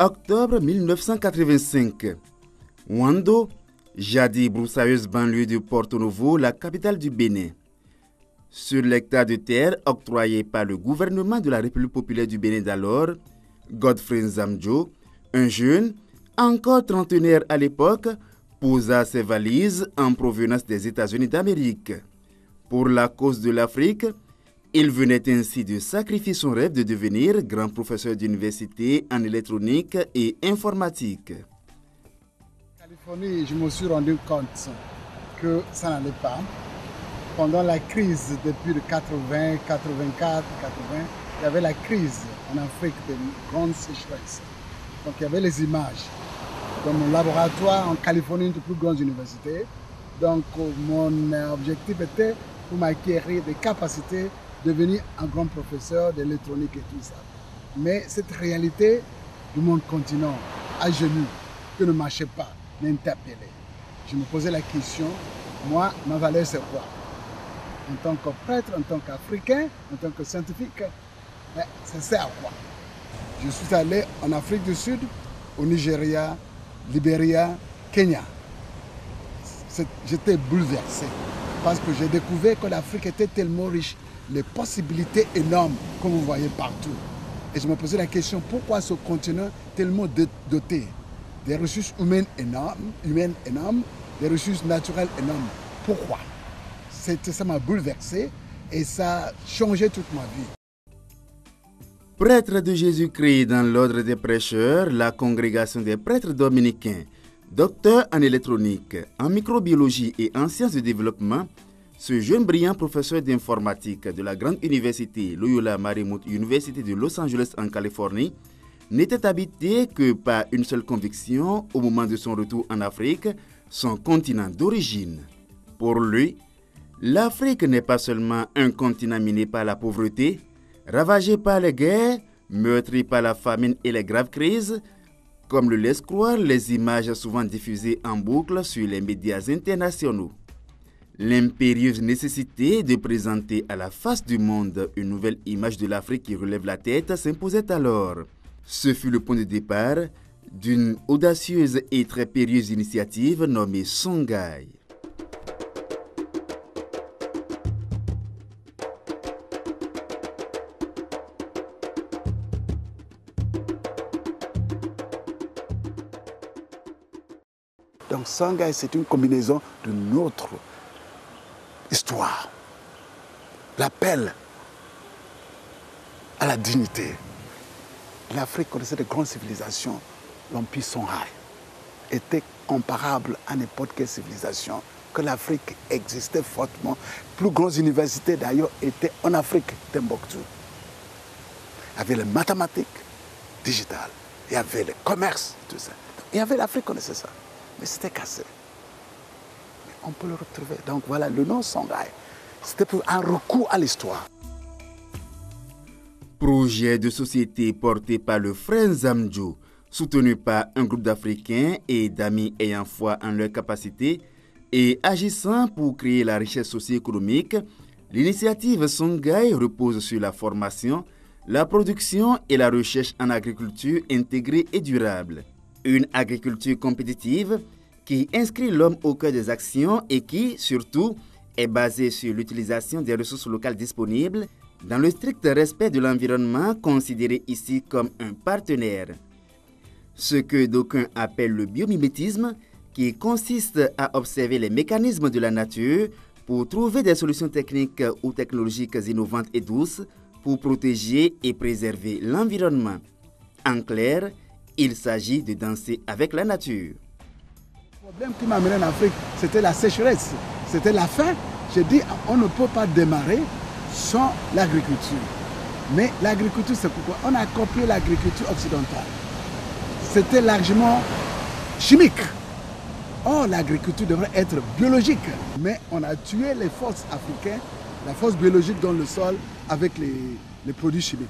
Octobre 1985. Ouando, jadis broussailleuse banlieue de Porto Novo, la capitale du Bénin. Sur l'hectare de terre octroyé par le gouvernement de la République populaire du Bénin d'alors, Godfrey Nzamdjo, un jeune, encore trentenaire à l'époque, posa ses valises en provenance des États-Unis d'Amérique. Pour la cause de l'Afrique, il venait ainsi de sacrifier son rêve de devenir grand professeur d'université en électronique et informatique. En Californie, je me suis rendu compte que ça n'allait pas. Pendant la crise depuis le 80, 84, 80, il y avait la crise en Afrique de grande sécheresse. Donc il y avait les images. Dans mon laboratoire en Californie, une des plus grandes universités. Donc mon objectif était pour m'acquérir des capacités de devenir un grand professeur d'électronique et tout ça. Mais cette réalité du monde continent, à genoux, que ne marchait pas, m'interpellait. Je me posais la question, moi, ma valeur c'est quoi? En tant que prêtre, en tant qu'Africain, en tant que scientifique, ça sert à quoi? Je suis allé en Afrique du Sud, au Nigeria, Libéria, Kenya. J'étais bouleversé parce que j'ai découvert que l'Afrique était tellement riche, les possibilités énormes que vous voyez partout. Et je me posais la question, pourquoi ce continent tellement doté des ressources humaines énormes, des ressources naturelles énormes? Pourquoi? Ça m'a bouleversé et ça a changé toute ma vie. Prêtre de Jésus-Christ dans l'ordre des prêcheurs, la congrégation des prêtres dominicains, docteur en électronique, en microbiologie et en sciences de développement, ce jeune brillant professeur d'informatique de la grande université Loyola Marymount University de Los Angeles en Californie n'était habité que par une seule conviction au moment de son retour en Afrique, son continent d'origine. Pour lui, l'Afrique n'est pas seulement un continent miné par la pauvreté, ravagé par les guerres, meurtri par la famine et les graves crises, comme le laissent croire les images souvent diffusées en boucle sur les médias internationaux. L'impérieuse nécessité de présenter à la face du monde une nouvelle image de l'Afrique qui relève la tête s'imposait alors. Ce fut le point de départ d'une audacieuse et très périlleuse initiative nommée Songhai. Donc Songhai, c'est une combinaison de notre histoire, l'appel à la dignité. L'Afrique connaissait de grandes civilisations. L'Empire Songhai était comparable à n'importe quelle civilisation, que l'Afrique existait fortement. Les plus grandes universités d'ailleurs étaient en Afrique, Timbuktu. Il y avait les mathématiques digitales, il y avait le commerce, tout ça. Il y avait l'Afrique connaissait ça, mais c'était cassé. On peut le retrouver. Donc voilà, le nom Songhai, c'était pour un recours à l'histoire. Projet de société porté par le frère Nzamdjo, soutenu par un groupe d'Africains et d'amis ayant foi en leurs capacités et agissant pour créer la richesse socio-économique, l'initiative Songhai repose sur la formation, la production et la recherche en agriculture intégrée et durable. Une agriculture compétitive qui inscrit l'homme au cœur des actions et qui, surtout, est basée sur l'utilisation des ressources locales disponibles dans le strict respect de l'environnement considéré ici comme un partenaire. Ce que d'aucuns appellent le biomimétisme, qui consiste à observer les mécanismes de la nature pour trouver des solutions techniques ou technologiques innovantes et douces pour protéger et préserver l'environnement. En clair, il s'agit de danser avec la nature. Le problème qui m'a amené en Afrique, c'était la sécheresse, c'était la faim. J'ai dit, on ne peut pas démarrer sans l'agriculture. Mais l'agriculture, c'est pourquoi on a copié l'agriculture occidentale. C'était largement chimique. Or, l'agriculture devrait être biologique. Mais on a tué les forces africaines, la force biologique dans le sol avec les produits chimiques.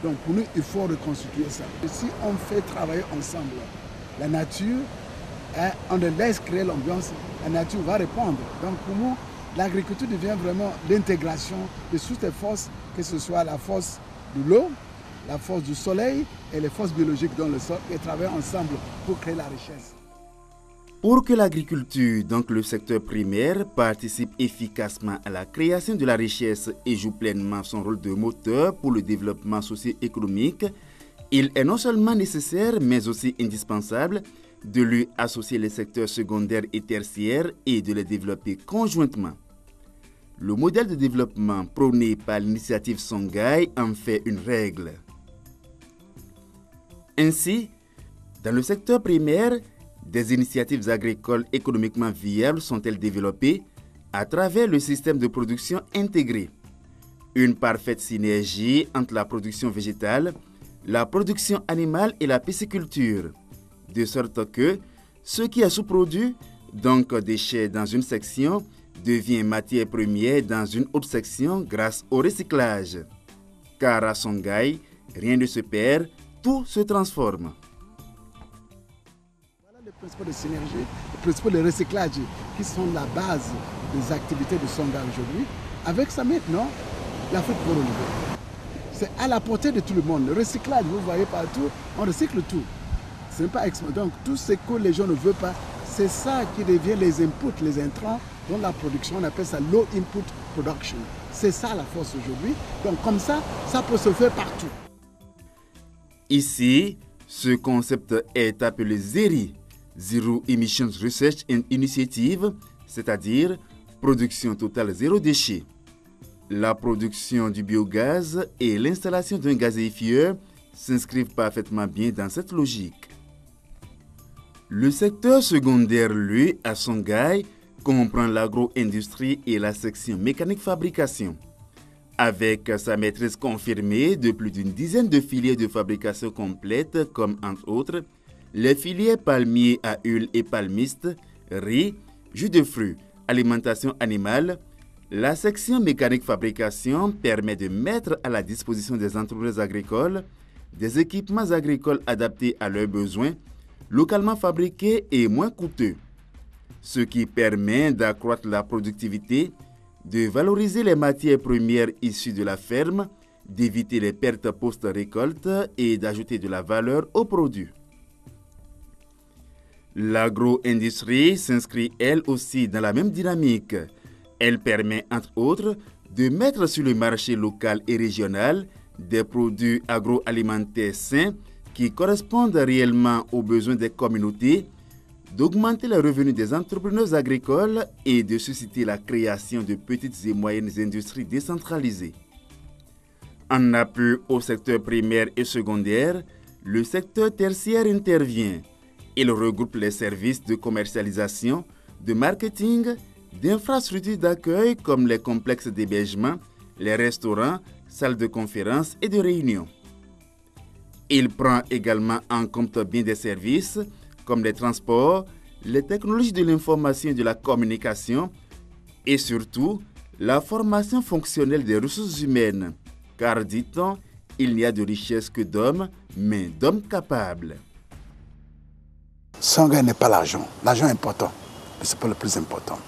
Donc pour nous, il faut reconstituer ça. Et si on fait travailler ensemble la nature, on le laisse créer l'ambiance, la nature va répondre. Donc pour nous, l'agriculture devient vraiment l'intégration de toutes les forces, que ce soit la force de l'eau, la force du soleil et les forces biologiques dans le sol et travaillent ensemble pour créer la richesse. Pour que l'agriculture, donc le secteur primaire, participe efficacement à la création de la richesse et joue pleinement son rôle de moteur pour le développement socio-économique, il est non seulement nécessaire, mais aussi indispensable de lui associer les secteurs secondaires et tertiaires et de les développer conjointement. Le modèle de développement prôné par l'initiative Songhai en fait une règle. Ainsi, dans le secteur primaire, des initiatives agricoles économiquement viables sont-elles développées à travers le système de production intégré. Une parfaite synergie entre la production végétale, la production animale et la pisciculture, de sorte que ce qui est sous-produit, donc déchets dans une section, devient matière première dans une autre section grâce au recyclage. Car à Songhai, rien ne se perd, tout se transforme. Voilà les principes de synergie, les principes de recyclage qui sont la base des activités de Songhai aujourd'hui. Avec ça maintenant, l'Afrique peut relever. C'est à la portée de tout le monde. Le recyclage, vous voyez partout, on recycle tout. C'est pas donc tout ce que les gens ne veulent pas, c'est ça qui devient les inputs, les intrants dans la production. On appelle ça low input production. C'est ça la force aujourd'hui. Donc comme ça peut se faire partout. Ici, ce concept est appelé ZERI, Zero Emissions Research and Initiative, c'est-à-dire production totale zéro déchet. La production du biogaz et l'installation d'un gazéifieur s'inscrivent parfaitement bien dans cette logique. Le secteur secondaire, lui, à Songhai, comprend l'agro-industrie et la section mécanique-fabrication. Avec sa maîtrise confirmée de plus d'une dizaine de filières de fabrication complète, comme entre autres les filières palmiers à huile et palmiste, riz, jus de fruits, alimentation animale, la section mécanique-fabrication permet de mettre à la disposition des entreprises agricoles des équipements agricoles adaptés à leurs besoins, localement fabriqués et moins coûteux, ce qui permet d'accroître la productivité, de valoriser les matières premières issues de la ferme, d'éviter les pertes post-récolte et d'ajouter de la valeur aux produits. L'agro-industrie s'inscrit elle aussi dans la même dynamique. Elle permet entre autres de mettre sur le marché local et régional des produits agroalimentaires sains qui correspondent réellement aux besoins des communautés, d'augmenter les revenus des entrepreneurs agricoles et de susciter la création de petites et moyennes industries décentralisées. En appui au secteur primaire et secondaire, le secteur tertiaire intervient. Il regroupe les services de commercialisation, de marketing, d'infrastructures d'accueil comme les complexes d'hébergement, les restaurants, salles de conférences et de réunions. Il prend également en compte bien des services comme les transports, les technologies de l'information et de la communication et surtout la formation fonctionnelle des ressources humaines. Car, dit-on, il n'y a de richesse que d'hommes, mais d'hommes capables. Songhai n'est pas l'argent. L'argent est important, mais ce n'est pas le plus important.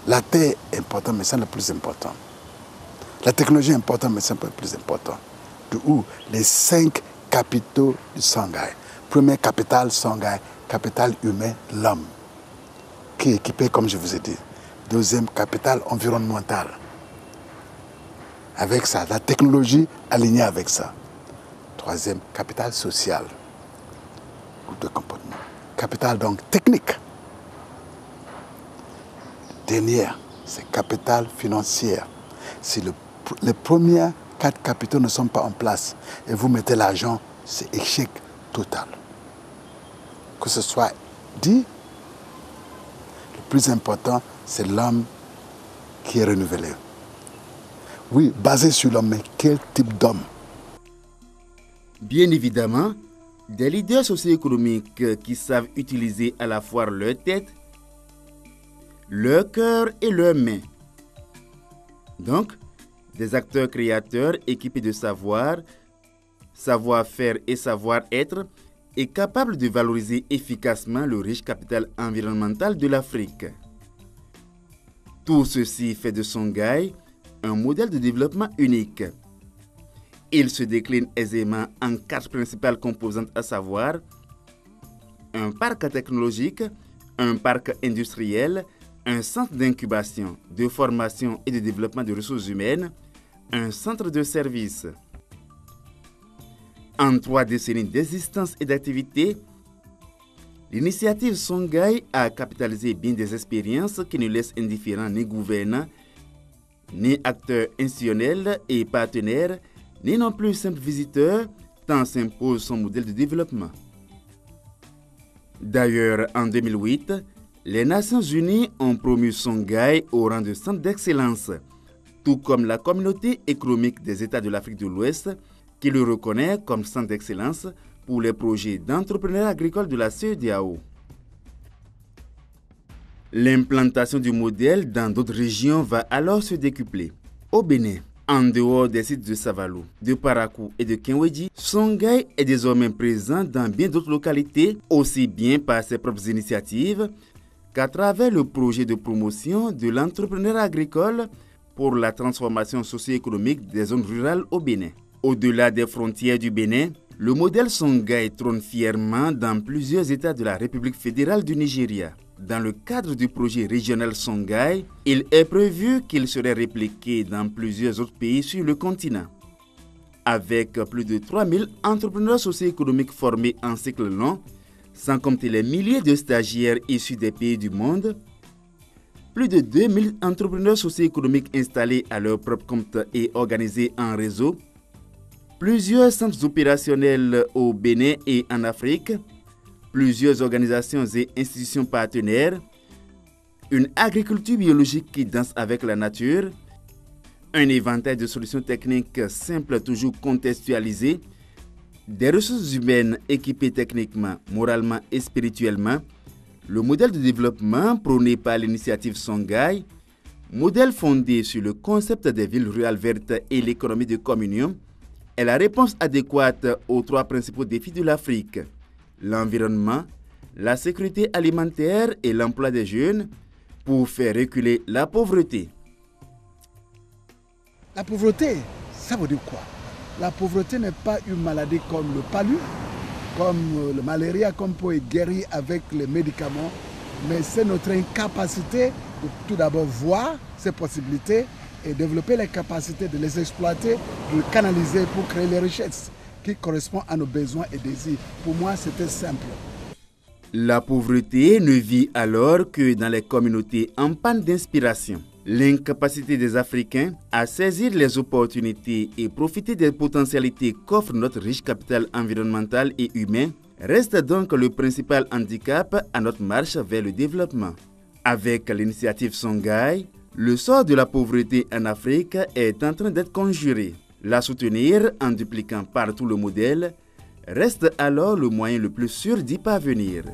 La terre est importante, mais c'est le plus important. La technologie est importante, mais c'est pas le plus important. D'où les 5 capitaux du Songhai. Premier capital, Songhai, capital humain, l'homme, qui est équipé, comme je vous ai dit. Deuxième capital environnemental. Avec ça, la technologie alignée avec ça. Troisième, capital social. Groupe de comportement. Capital donc technique. Dernière, c'est capital financier. Si les premiers 4 capitaux ne sont pas en place et vous mettez l'argent, c'est échec total. Que ce soit dit, le plus important, c'est l'homme qui est renouvelé. Oui, basé sur l'homme, mais quel type d'homme? Bien évidemment, des leaders socio-économiques qui savent utiliser à la fois leur tête, leur cœur et leurs mains. Donc, des acteurs créateurs équipés de savoir, savoir-faire et savoir-être et capables de valoriser efficacement le riche capital environnemental de l'Afrique. Tout ceci fait de Songhai un modèle de développement unique. Il se décline aisément en 4 principales composantes, à savoir un parc technologique, un parc industriel, un centre d'incubation, de formation et de développement de ressources humaines, un centre de services. En 3 décennies d'existence et d'activité, l'initiative Songhai a capitalisé bien des expériences qui ne laissent indifférents ni gouvernants, ni acteurs institutionnels et partenaires, ni non plus simples visiteurs, tant s'impose son modèle de développement. D'ailleurs, en 2008, les Nations Unies ont promu Songhai au rang de centre d'excellence, tout comme la Communauté économique des États de l'Afrique de l'Ouest, qui le reconnaît comme centre d'excellence pour les projets d'entrepreneuriat agricole de la CEDEAO. L'implantation du modèle dans d'autres régions va alors se décupler. Au Bénin, en dehors des sites de Savalou, de Parakou et de Kinwedji, Songhai est désormais présent dans bien d'autres localités, aussi bien par ses propres initiatives qu'à travers le projet de promotion de l'entrepreneuriat agricole pour la transformation socio-économique des zones rurales au Bénin. Au-delà des frontières du Bénin, le modèle Songhai trône fièrement dans plusieurs États de la République fédérale du Nigeria. Dans le cadre du projet régional Songhai, il est prévu qu'il serait répliqué dans plusieurs autres pays sur le continent. Avec plus de 3000 entrepreneurs socio-économiques formés en cycle long, sans compter les milliers de stagiaires issus des pays du monde, plus de 2000 entrepreneurs socio-économiques installés à leur propre compte et organisés en réseau, plusieurs centres opérationnels au Bénin et en Afrique, plusieurs organisations et institutions partenaires, une agriculture biologique qui danse avec la nature, un éventail de solutions techniques simples toujours contextualisées, des ressources humaines équipées techniquement, moralement et spirituellement, le modèle de développement prôné par l'initiative Songhai, modèle fondé sur le concept des villes rurales vertes et l'économie de communion, est la réponse adéquate aux 3 principaux défis de l'Afrique: l'environnement, la sécurité alimentaire et l'emploi des jeunes, pour faire reculer la pauvreté. La pauvreté, ça veut dire quoi? La pauvreté n'est pas une maladie comme le palu, comme le malaria, qu'on peut guérir avec les médicaments, mais c'est notre incapacité de tout d'abord voir ces possibilités et développer les capacités de les exploiter, de les canaliser pour créer les richesses qui correspondent à nos besoins et désirs. Pour moi, c'était simple. La pauvreté ne vit alors que dans les communautés en panne d'inspiration. L'incapacité des Africains à saisir les opportunités et profiter des potentialités qu'offre notre riche capital environnemental et humain reste donc le principal handicap à notre marche vers le développement. Avec l'initiative Songhai, le sort de la pauvreté en Afrique est en train d'être conjuré. La soutenir en dupliquant partout le modèle reste alors le moyen le plus sûr d'y parvenir.